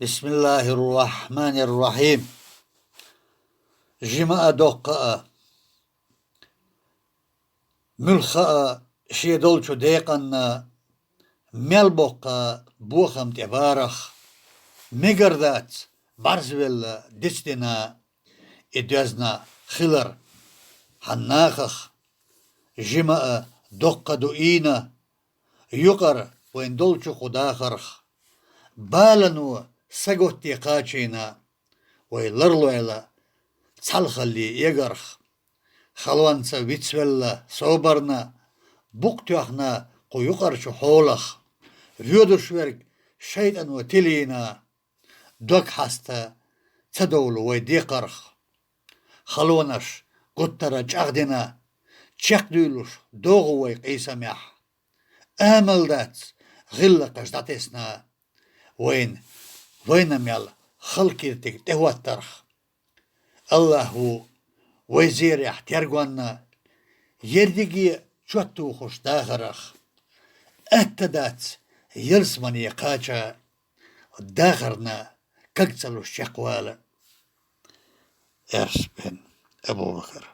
Bismillahirrahmanirrahim. Jima'a dokka'a, mülha'a, şiedolçu dekanna, melbokka, buham tebarach, megardat, barzvella, destina, edezna, khilar, hannachach, jima'a dokka duina, yukar, wendolçu khudakharch, balanu, sagotti qaçina, ويلرلويلا تسالخلي يقرخ خلوانسا ويتسويلا صوبرنا بوقتوخنا قيقرش حولخ ريودوشورك شيطان وتلينا دوك حستا تدولو ويديقرخ خلونش قطرة جاغدنا تشاقدولوش دوغو ويقيسميح آمل دات غلقش داتسنا وين ميال خلقيرتك تهواترخ الله وزير احترقوانا يردقي شوتو خوش داخرخ اتدات يلسمني قاچا داخرنا كقتلو الشقوالة ارس بن ابو بكر